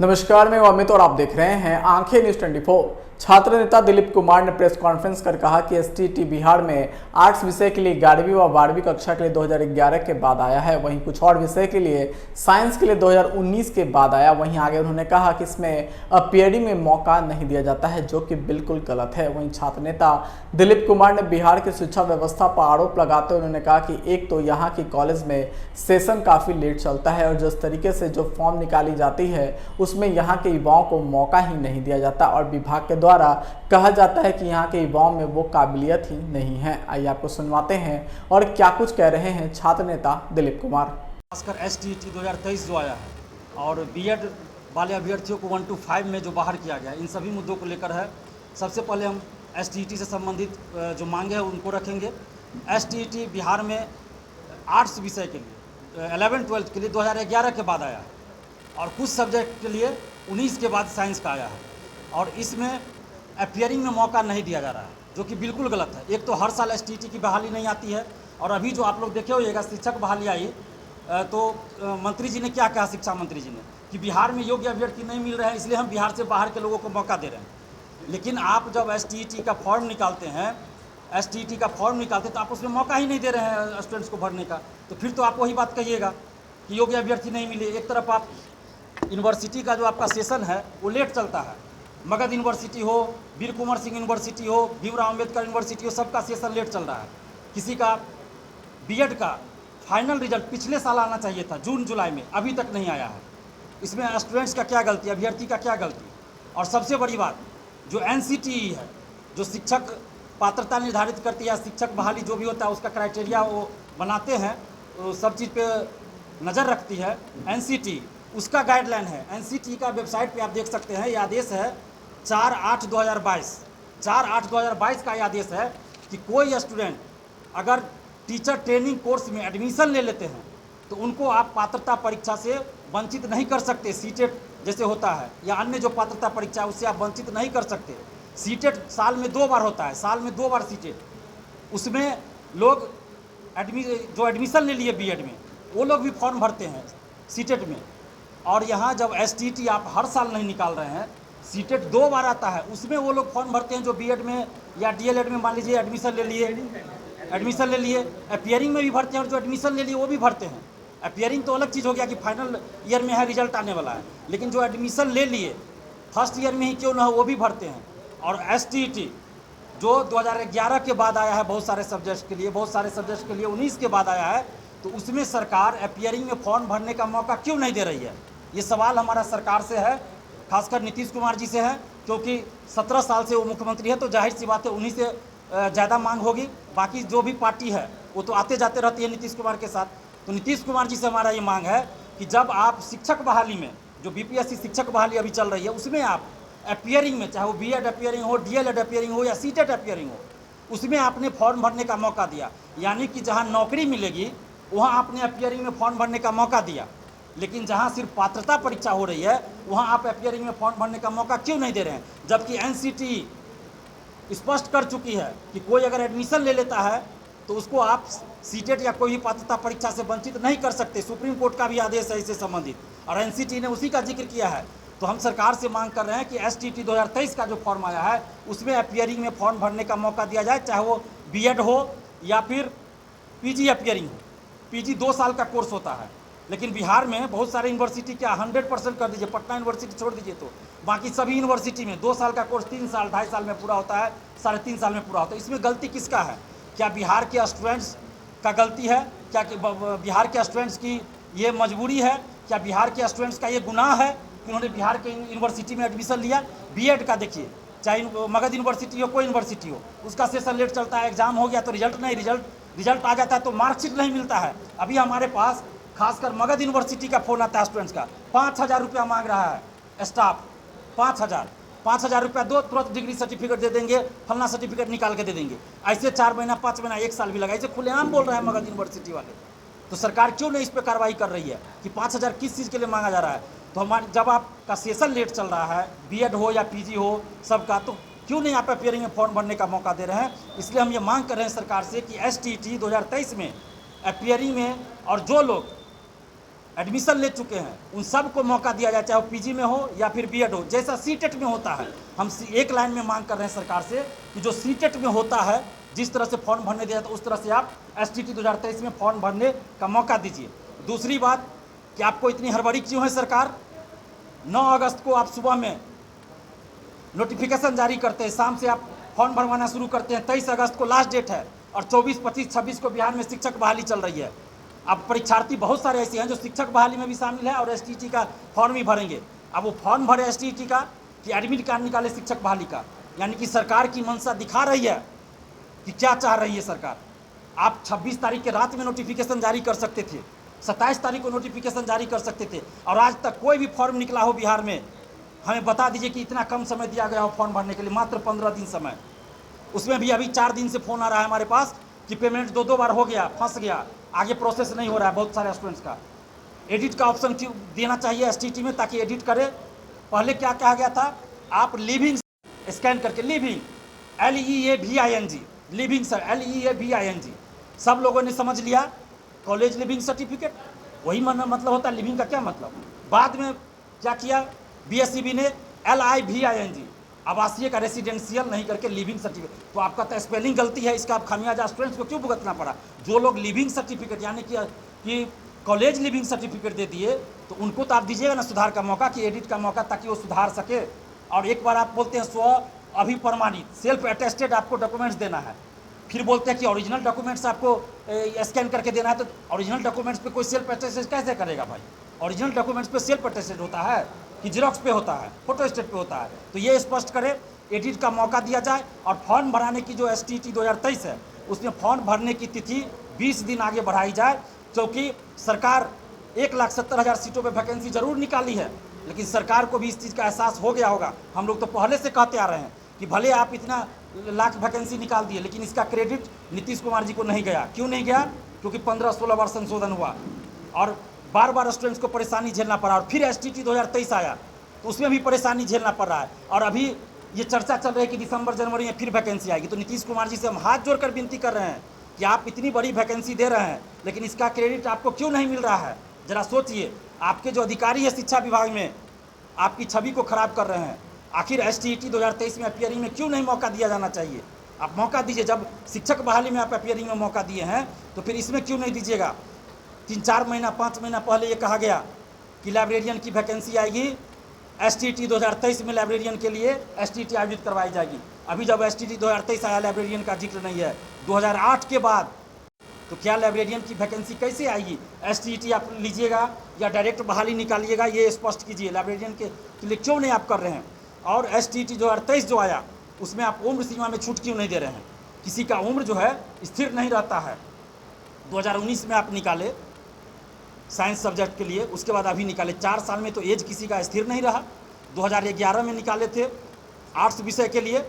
नमस्कार, मैं अमित और आप देख रहे हैं आंखें न्यूज 24। छात्र नेता दिलीप कुमार ने प्रेस कॉन्फ्रेंस कर कहा कि एसटीईटी बिहार में आर्ट्स विषय के लिए 11वीं व 12वीं कक्षा के लिए 2011 के बाद आया है। वहीं कुछ और विषय के लिए साइंस के लिए 2019 के बाद आया। वहीं आगे उन्होंने कहा कि इसमें अपीयरिंग में मौका नहीं दिया जाता है, जो कि बिल्कुल गलत है। वहीं छात्र नेता दिलीप कुमार ने बिहार की शिक्षा व्यवस्था पर आरोप लगाते हुए उन्होंने कहा कि एक तो यहाँ की कॉलेज में सेशन काफ़ी लेट चलता है और जिस तरीके से जो फॉर्म निकाली जाती है उसमें यहाँ के युवाओं को मौका ही नहीं दिया जाता और विभाग के द्वारा कहा जाता है कि यहाँ के युवाओं में वो काबिलियत ही नहीं है। आइए आपको सुनवाते हैं और क्या कुछ कह रहे हैं छात्र नेता दिलीप कुमार। खासकर एसटीईटी 2023 जो आया है और बीएड वाले अभ्यर्थियों को 1 to 5 में जो बाहर किया गया है, इन सभी मुद्दों को लेकर है। सबसे पहले हम एसटीईटी से संबंधित जो मांगे हैं उनको रखेंगे। एसटीईटी बिहार में आर्ट्स विषय के लिए 11-12 के लिए 2011 के बाद आया है और कुछ सब्जेक्ट के लिए 19 के बाद साइंस का आया है और इसमें अपीयरिंग में मौका नहीं दिया जा रहा है, जो कि बिल्कुल गलत है। एक तो हर साल एसटीईटी की बहाली नहीं आती है और अभी जो आप लोग देखे होइएगा शिक्षक बहाली आई तो मंत्री जी ने क्या कहा, शिक्षा मंत्री जी ने, कि बिहार में योग्य अभ्यर्थी नहीं मिल रहे हैं इसलिए हम बिहार से बाहर के लोगों को मौका दे रहे हैं। लेकिन आप जब एसटीईटी का फॉर्म निकालते हैं तो आप उसमें मौका ही नहीं दे रहे हैं स्टूडेंट्स को भरने का, तो फिर तो आप वही बात कहिएगा कि योग्य अभ्यर्थी नहीं मिले। एक तरफ आप यूनिवर्सिटी का जो आपका सेशन है वो लेट चलता है, मगध यूनिवर्सिटी हो, वीर कुंवर सिंह यूनिवर्सिटी हो, भीमराव अम्बेडकर यूनिवर्सिटी हो, सबका सेशन लेट चल रहा है। किसी का बीएड का फाइनल रिजल्ट पिछले साल आना चाहिए था जून जुलाई में, अभी तक नहीं आया है। इसमें स्टूडेंट्स का क्या गलती, अभ्यर्थी का क्या गलती। और सबसे बड़ी बात जो एनसीटीई है, जो शिक्षक पात्रता निर्धारित करती है, शिक्षक बहाली जो भी होता है उसका क्राइटेरिया वो बनाते हैं, तो सब चीज़ पे नज़र रखती है एनसीटी, उसका गाइडलाइन है। एनसीटी का वेबसाइट पे आप देख सकते हैं, ये आदेश है 4/8/2022 का ये आदेश है कि कोई स्टूडेंट अगर टीचर ट्रेनिंग कोर्स में एडमिशन ले लेते हैं तो उनको आप पात्रता परीक्षा से वंचित नहीं कर सकते। सीटेट जैसे होता है या अन्य जो पात्रता परीक्षा है उससे आप वंचित नहीं कर सकते। सीटेट साल में 2 बार होता है, साल में 2 बार सीटेट, उसमें लोग जो एडमिशन ले लिए बीएड में वो लोग भी फॉर्म भरते हैं सीटेट में। और यहाँ जब एसटीईटी आप हर साल नहीं निकाल रहे हैं, सीटेट 2 बार आता है, उसमें वो लोग फॉर्म भरते हैं जो बीएड में या डीएलएड में मान लीजिए एडमिशन ले लिए, अपीयरिंग में भी भरते हैं और जो एडमिशन ले लिए वो भी भरते हैं। अपीयरिंग तो अलग चीज़ हो गया कि फाइनल ईयर में है, रिजल्ट आने वाला है, लेकिन जो एडमिशन ले लिए फर्स्ट ईयर में ही क्यों ना हो वो भी भरते हैं। और एसटीईटी जो 2011 के बाद आया है बहुत सारे सब्जेक्ट के लिए, 19 के बाद आया है, तो उसमें सरकार अपीयरिंग में फॉर्म भरने का मौका क्यों नहीं दे रही है। ये सवाल हमारा सरकार से है, खासकर नीतीश कुमार जी से है, क्योंकि 17 साल से वो मुख्यमंत्री है, तो जाहिर सी बात है उन्हीं से ज़्यादा मांग होगी। बाकी जो भी पार्टी है वो तो आते जाते रहती है नीतीश कुमार के साथ। तो नीतीश कुमार जी से हमारा ये मांग है कि जब आप शिक्षक बहाली में, जो बीपीएससी शिक्षक बहाली अभी चल रही है, उसमें आप अपीयरिंग में, चाहे वो बीएड अपीयरिंग हो, डीएलएड अपीयरिंग हो या सीटेट अपीयरिंग हो, उसमें आपने फॉर्म भरने का मौका दिया। यानी कि जहाँ नौकरी मिलेगी वहाँ आपने अपीयरिंग में फॉर्म भरने का मौका दिया, लेकिन जहाँ सिर्फ पात्रता परीक्षा हो रही है वहाँ आप अपीयरिंग में फॉर्म भरने का मौका क्यों नहीं दे रहे हैं। जबकि एनसीटी स्पष्ट कर चुकी है कि कोई अगर एडमिशन ले लेता है तो उसको आप सीटेट या कोई भी पात्रता परीक्षा से वंचित नहीं कर सकते। सुप्रीम कोर्ट का भी आदेश है इससे संबंधित और एनसीटी ने उसी का जिक्र किया है। तो हम सरकार से मांग कर रहे हैं कि एसटीईटी 2023 का जो फॉर्म आया है उसमें अपीयरिंग में फॉर्म भरने का मौका दिया जाए, चाहे वो बीएड हो या फिर पीजी अपीयरिंग हो। पीजी 2 साल का कोर्स होता है, लेकिन बिहार में बहुत सारे यूनिवर्सिटी क्या 100% कर दीजिए, पटना यूनिवर्सिटी छोड़ दीजिए, तो बाकी सभी यूनिवर्सिटी में 2 साल का कोर्स 3 साल 2.5 साल में पूरा होता है, 3.5 साल में पूरा होता है। इसमें गलती किसका है? क्या बिहार के स्टूडेंट्स का गलती है? क्या बिहार के स्टूडेंट्स की ये मजबूरी है? क्या बिहार के स्टूडेंट्स का ये गुनाह है कि उन्होंने बिहार के यूनिवर्सिटी में एडमिशन लिया? बीएड का देखिए, चाहे मगध यूनिवर्सिटी हो, कोई यूनिवर्सिटी हो, उसका सेशन लेट चलता है, एग्जाम हो गया तो रिजल्ट आ जाता है तो मार्कशीट नहीं मिलता है। अभी हमारे पास खासकर मगध यूनिवर्सिटी का फ़ोन आता है स्टूडेंट्स का, 5,000 रुपया मांग रहा है स्टाफ, 5,000 रुपया दो, तुरंत डिग्री सर्टिफिकेट दे देंगे, फलना सर्टिफिकेट निकाल के दे देंगे। ऐसे 4 महीना 5 महीना 1 साल भी लगा, ऐसे खुलेआम बोल रहे हैं मगध यूनिवर्सिटी वाले। तो सरकार क्यों नहीं इस पर कार्रवाई कर रही है कि 5,000 किस चीज़ के लिए मांगा जा रहा है? तो हमारे जब आपका सेशन लेट चल रहा है, बीएड हो या पीजी हो सबका, तो क्यों नहीं आप अपीयरिंग में फॉर्म भरने का मौका दे रहे हैं? इसलिए हम ये मांग कर रहे हैं सरकार से कि एसटीईटी 2023 में अपीयरिंग में और जो लोग एडमिशन ले चुके हैं उन सब को मौका दिया जाए, चाहे वो पीजी में हो या फिर बीएड हो, जैसा सीटेट में होता है। हम एक लाइन में मांग कर रहे हैं सरकार से कि जो सीटेट में होता है जिस तरह से फॉर्म भरने दिया तो उस तरह से आप एसटीटी 2023 में फॉर्म भरने का मौका दीजिए। दूसरी बात कि आपको इतनी हड़बड़ी क्यों है सरकार? 9 अगस्त को आप सुबह में नोटिफिकेशन जारी करते हैं, शाम से आप फॉर्म भरवाना शुरू करते हैं। 23 अगस्त को लास्ट डेट है और 24, 25, 26 को बिहार में शिक्षक बहाली चल रही है। अब परीक्षार्थी बहुत सारे ऐसे हैं जो शिक्षक बहाली में भी शामिल है और एसटीटी का फॉर्म भी भरेंगे। अब वो फॉर्म भरे एसटीटी का कि एडमिट कार्ड निकाले शिक्षक बहाली का, यानी कि सरकार की मंशा दिखा रही है कि क्या चाह रही है सरकार। आप 26 तारीख के रात में नोटिफिकेशन जारी कर सकते थे, 27 तारीख को नोटिफिकेशन जारी कर सकते थे, और आज तक कोई भी फॉर्म निकला हो बिहार में हमें बता दीजिए कि इतना कम समय दिया गया हो फॉर्म भरने के लिए, मात्र 15 दिन समय। उसमें भी अभी 4 दिन से फ़ोन आ रहा है हमारे पास कि पेमेंट 2 बार हो गया, फंस गया, आगे प्रोसेस नहीं हो रहा है बहुत सारे स्टूडेंट्स का। एडिट का ऑप्शन क्यों देना चाहिए एसटीटी में ताकि एडिट करे। पहले क्या कहा गया था, आप लिविंग स्कैन करके living LEAVING living sir LEAVING सब लोगों ने समझ लिया कॉलेज लिविंग सर्टिफिकेट, वही मतलब होता है लिविंग का क्या मतलब। बाद में क्या किया BSEB ने LIVING आवासीय का रेसिडेंशियल नहीं करके लिविंग सर्टिफिकेट। तो आपका तो स्पेलिंग गलती है, इसका आप खामियाजा स्टूडेंट्स को क्यों भुगतना पड़ा? जो लोग लिविंग सर्टिफिकेट यानी कि कॉलेज लिविंग सर्टिफिकेट दे दिए तो उनको तो आप दीजिएगा ना सुधार का मौका, कि एडिट का मौका, ताकि वो सुधार सके। और एक बार आप बोलते हैं स्व अभिप्रमाणित सेल्फ अटेस्टेड आपको डॉक्यूमेंट्स देना है, फिर बोलते हैं कि ओरिजिनल डॉक्यूमेंट्स आपको स्कैन करके देना है। तो ओरिजिनल डॉक्यूमेंट्स पे कोई सेल्फ अटेस्टेड कैसे करेगा भाई? ओरिजिनल डॉक्यूमेंट्स पे सेल्फ अटेस्टेड होता है कि जेरॉक्स पे होता है, फोटो स्टेट पे होता है? तो ये स्पष्ट करे, एडिट का मौका दिया जाए। और फॉर्म भराने की जो एसटीटी 2023 है उसमें फॉर्म भरने की तिथि 20 दिन आगे बढ़ाई जाए, क्योंकि सरकार 1,70,000 सीटों पे वैकेंसी जरूर निकाली है, लेकिन सरकार को भी इस चीज़ का एहसास हो गया होगा। हम लोग तो पहले से कहते आ रहे हैं कि भले आप इतना लाख वैकेंसी निकाल दिए, लेकिन इसका क्रेडिट नीतीश कुमार जी को नहीं गया। क्यों नहीं गया? क्योंकि 15-16 बार संशोधन हुआ और बार बार स्टूडेंट्स को परेशानी झेलना पड़ा, और फिर एसटीटी 2023 आया तो उसमें भी परेशानी झेलना पड़ रहा है। और अभी ये चर्चा चल रही है कि दिसंबर जनवरी में फिर वैकेंसी आएगी। तो नीतीश कुमार जी से हम हाथ जोड़कर विनती कर रहे हैं कि आप इतनी बड़ी वैकेंसी दे रहे हैं, लेकिन इसका क्रेडिट आपको क्यों नहीं मिल रहा है? जरा सोचिए, आपके जो अधिकारी है शिक्षा विभाग में आपकी छवि को खराब कर रहे हैं। आखिर एसटीटी 2023 में अपियरिंग में क्यों नहीं मौका दिया जाना चाहिए? आप मौका दीजिए। जब शिक्षक बहाली में आप अपियरिंग में मौका दिए हैं तो फिर इसमें क्यों नहीं दीजिएगा? 3-4 महीना 5 महीना पहले ये कहा गया कि लाइब्रेरियन की वैकेंसी आएगी, एसटीटी 2023 में लाइब्रेरियन के लिए एसटीटी आयोजित करवाई जाएगी। अभी जब एसटीटी 2023 आया लाइब्रेरियन का जिक्र नहीं है। 2008 के बाद तो क्या लाइब्रेरियन की वैकेंसी कैसे आएगी? एसटीटी आप लीजिएगा या डायरेक्ट बहाली निकालिएगा, ये स्पष्ट कीजिए। लाइब्रेरियन के लिए क्यों नहीं आप कर रहे हैं? और एसटीटी 2023 जो आया उसमें आप उम्र सीमा में छूट क्यों नहीं दे रहे हैं? किसी का उम्र जो है स्थिर नहीं रहता है। 2019 में आप निकाले साइंस सब्जेक्ट के लिए, उसके बाद अभी निकाले 4 साल में तो एज किसी का स्थिर नहीं रहा। 2011 में निकाले थे आर्ट्स विषय के लिए,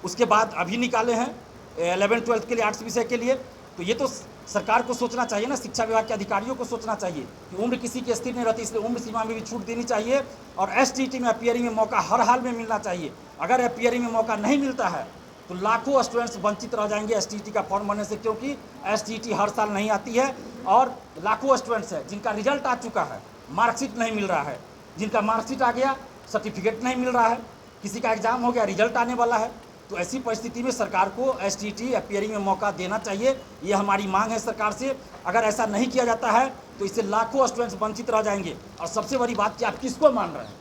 उसके बाद अभी निकाले हैं 11-12 के लिए आर्ट्स विषय के लिए। तो ये तो सरकार को सोचना चाहिए ना, शिक्षा विभाग के अधिकारियों को सोचना चाहिए कि उम्र किसी की स्थिर नहीं रहती, इसलिए उम्र सीमा में भी छूट देनी चाहिए। और एसटीटी में अपियरिंग में मौका हर हाल में मिलना चाहिए। अगर अपियरिंग में मौका नहीं मिलता है तो लाखों स्टूडेंट्स वंचित रह जाएंगे एसटीटी का फॉर्म भरने से, क्योंकि एसटीटी हर साल नहीं आती है। और लाखों स्टूडेंट्स हैं जिनका रिजल्ट आ चुका है, मार्कशीट नहीं मिल रहा है, जिनका मार्कशीट आ गया सर्टिफिकेट नहीं मिल रहा है, किसी का एग्जाम हो गया रिजल्ट आने वाला है। तो ऐसी परिस्थिति में सरकार को एसटीटी अपियरिंग में मौका देना चाहिए, ये हमारी मांग है सरकार से। अगर ऐसा नहीं किया जाता है तो इससे लाखों स्टूडेंट्स वंचित रह जाएंगे। और सबसे बड़ी बात कि आप किसको मान रहे हैं?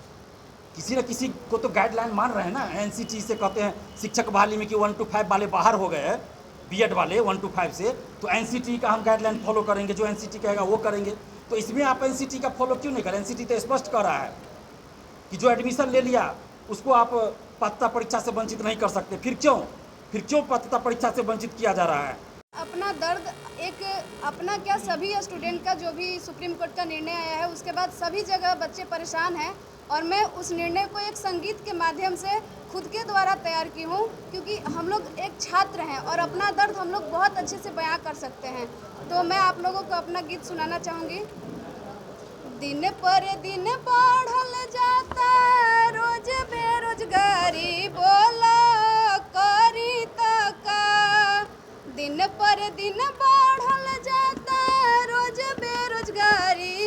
किसी न किसी को तो गाइडलाइन मान रहे हैं ना। एनसीटी से कहते हैं शिक्षक बहाली में कि 1 to 5 वाले बाहर हो गए हैं, बीएड वाले 1 to 5 से, तो एनसीटी का हम गाइडलाइन फॉलो करेंगे, जो एनसीटी कहेगा वो करेंगे। तो इसमें आप एनसीटी का फॉलो क्यों नहीं करें? एनसीटी तो स्पष्ट कर रहा है कि जो एडमिशन ले लिया उसको आप पात्रता परीक्षा से वंचित नहीं कर सकते। फिर क्यों पात्रता परीक्षा से वंचित किया जा रहा है? अपना दर्द एक अपना क्या सभी स्टूडेंट का जो भी सुप्रीम कोर्ट का निर्णय आया है उसके बाद सभी जगह बच्चे परेशान हैं, और मैं उस निर्णय को एक संगीत के माध्यम से खुद के द्वारा तैयार की हूँ, क्योंकि हम लोग एक छात्र हैं और अपना दर्द हम लोग बहुत अच्छे से बयां कर सकते हैं। तो मैं आप लोगों को अपना गीत सुनाना चाहूँगी। दिन पर दिन बढ़ल जाता रोज बेरोजगारी, बोला करी तका। दिन पर दिन बढ़ल जाता रोज बेरोजगारी,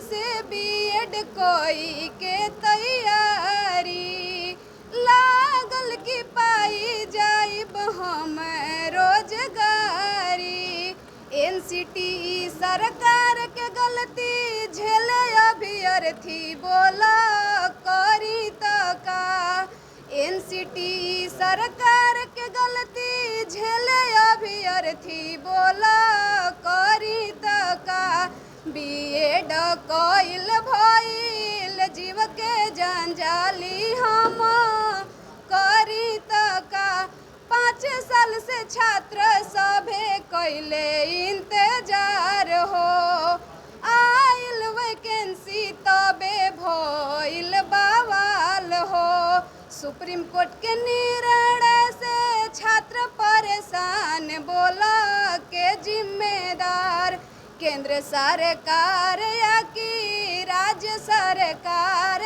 से बीएड कोई के तैयारी, लागल की पाई जाइब हम रोजगारी। एनसीटी सरकार के गलती झेले अभ्यर्थी बोला करी तो का। एनसीटी सरकार के गलती झेले अभ्यर्थी बोला करी तो का। बीएड कोइल भइल जीव के जंजाली हम करी तो का। 5 साल से छात्र सभे कैले इंतजार हो, आइल वैकेंसी तबे भइल बवाल हो। सुप्रीम कोर्ट के निर्णय से छात्र परेशान बोला के जिम्मेदार। केंद्र सरकार या कि राज्य सरकार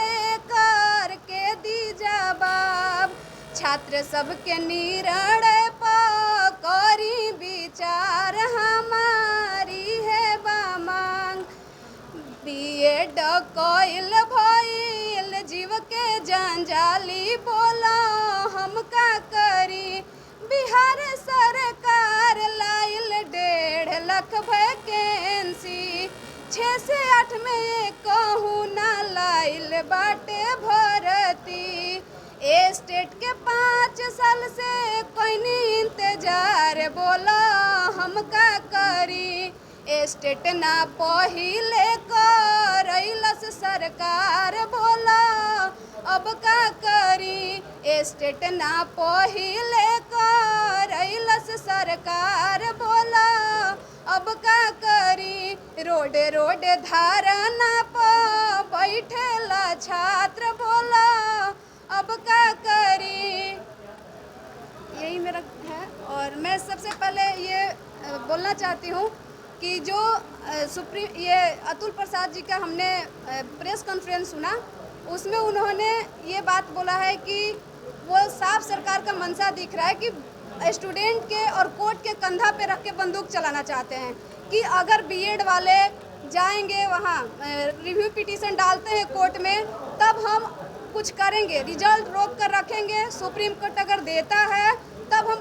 कर के दी जवाब। छात्र सबके निर्णय पर करी विचार हमारी है मांग। बीएड कोइल भइल जीव के जंजाली बोला हम का करी। बिहार सरकार लाइल 1.5 लाख वैकेंसी, 6 से 8 में कहूँ ना लाइल बाटे भर्ती। स्टेट के 5 साल से कोई नहीं इंतजार बोला हम का करी। स्टेट ना पहिले करैलस सरकार बोला अब का करी। स्टेट ना पहिले करैलस सरकार बोला अब का करी। रोड रोड धारणा पर बैठेला छात्र बोला अब का करी। यही मेरा है। और मैं सबसे पहले ये बोलना चाहती हूँ कि जो ये अतुल प्रसाद जी का हमने प्रेस कॉन्फ्रेंस सुना, उसमें उन्होंने ये बात बोला है कि वो साफ सरकार का मंशा दिख रहा है कि स्टूडेंट के और कोर्ट के कंधा पे रख के बंदूक चलाना चाहते हैं कि अगर बीएड वाले जाएंगे वहाँ रिव्यू पिटीशन डालते हैं कोर्ट में, तब हम कुछ करेंगे, रिजल्ट रोक कर रखेंगे। सुप्रीम कोर्ट अगर देता है तब हम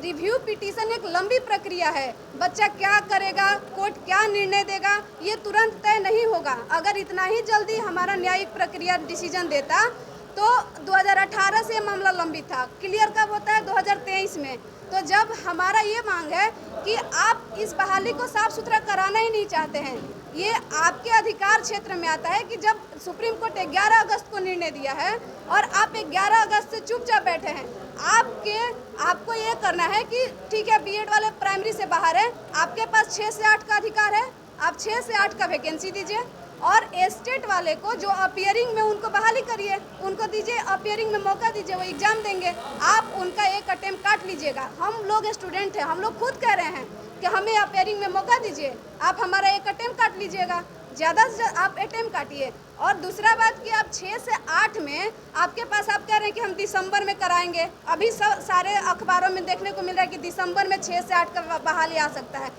रिव्यू पिटीशन एक लंबी प्रक्रिया है, बच्चा क्या करेगा, कोर्ट क्या निर्णय देगा, ये तुरंत तय नहीं होगा। अगर इतना ही जल्दी हमारा न्यायिक प्रक्रिया डिसीजन देता तो 2018 से मामला लंबित था, क्लियर कब होता है 2023 में। तो जब हमारा ये मांग है कि आप इस बहाली को साफ सुथरा कराना ही नहीं चाहते हैं, ये आपके अधिकार क्षेत्र में आता है कि जब सुप्रीम कोर्ट 11 अगस्त को निर्णय दिया है और आप 11 अगस्त से चुपचाप बैठे हैं, आपको ये करना है कि ठीक है बीएड वाले प्राइमरी से बाहर है, आपके पास 6 से 8 का अधिकार है, आप 6 से 8 का वैकेंसी दीजिए और स्टेट वाले को जो अपियरिंग में उनको बहाली करिए, उनको दीजिए, अपियरिंग में मौका दीजिए, वो एग्जाम देंगे, आप उनका एक अटेम्प्ट काट लीजिएगा। हम लोग स्टूडेंट हैं, हम लोग खुद कह रहे हैं कि हमें अपियरिंग में मौका दीजिए, आप हमारा एक अटेम्प्ट काट लीजिएगा, ज़्यादा से ज़्यादा आप अटेम्प्ट काटिए। और दूसरा बात कि आप 6 से 8 में आपके पास आप कह रहे हैं कि हम दिसंबर में कराएंगे, अभी सारे अखबारों में देखने को मिल रहा है कि दिसंबर में 6 से 8 का बहाली आ सकता है।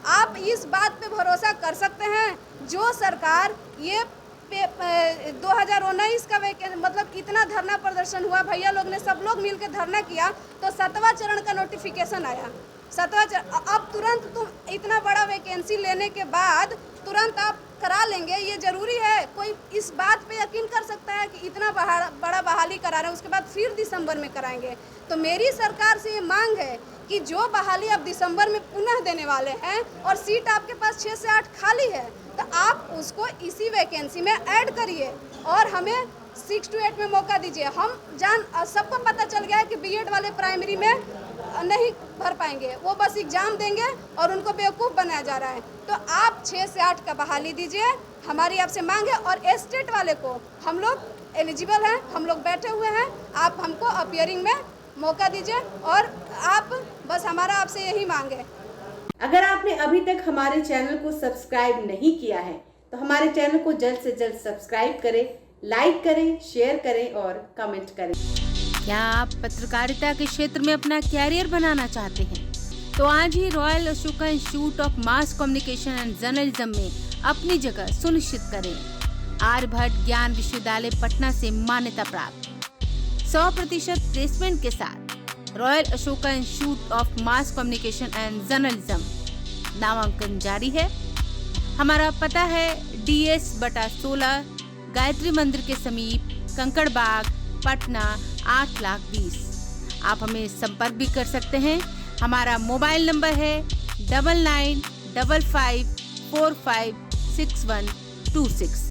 आप इस बात पे भरोसा कर सकते हैं जो सरकार ये 2019 का मतलब इतना धरना प्रदर्शन हुआ, भैया लोग ने सब लोग मिलकर धरना किया, तो 7वां चरण का नोटिफिकेशन आया। 7वां चरण, अब तुरंत तुम इतना बड़ा वैकेंसी लेने के बाद तुरंत आप करा लेंगे, ये ज़रूरी है? कोई इस बात पे यकीन कर सकता है कि इतना बड़ा बहाली करा रहे हैं उसके बाद फिर दिसंबर में कराएंगे? तो मेरी सरकार से ये मांग है कि जो बहाली आप दिसंबर में पुनः देने वाले हैं और सीट आपके पास 6 से 8 खाली है, तो आप उसको इसी वैकेंसी में ऐड करिए और हमें 6 to 8 में मौका दीजिए। हम सबको पता चल गया है कि बीएड वाले प्राइमरी में नहीं भर पाएंगे, वो बस एग्जाम देंगे और उनको बेवकूफ़ बनाया जा रहा है। तो आप 6 से 8 का बहाली दीजिए, हमारी आपसे मांग है। और स्टेट वाले को हम लोग एलिजिबल हैं, हम लोग बैठे हुए हैं, आप हमको अपियरिंग में मौका दीजिए और आप बस हमारा आपसे यही मांग है। अगर आपने अभी तक हमारे चैनल को सब्सक्राइब नहीं किया है तो हमारे चैनल को जल्द से जल्द सब्सक्राइब करें, लाइक करें, शेयर करें और कमेंट करें। क्या आप पत्रकारिता के क्षेत्र में अपना कैरियर बनाना चाहते हैं? तो आज ही royal Ashoka institute of mass communication and journalism में अपनी जगह सुनिश्चित करें। आर्यभट्ट ज्ञान विश्वविद्यालय पटना से मान्यता प्राप्त 100% प्लेसमेंट के साथ royal Ashoka institute of mass communication and journalism नामांकन जारी है। हमारा पता है DS/16 गायत्री मंदिर के समीप कंकड़ बाग पटना 8,20,000। आप हमें संपर्क भी कर सकते हैं। हमारा मोबाइल नंबर है 9955456126।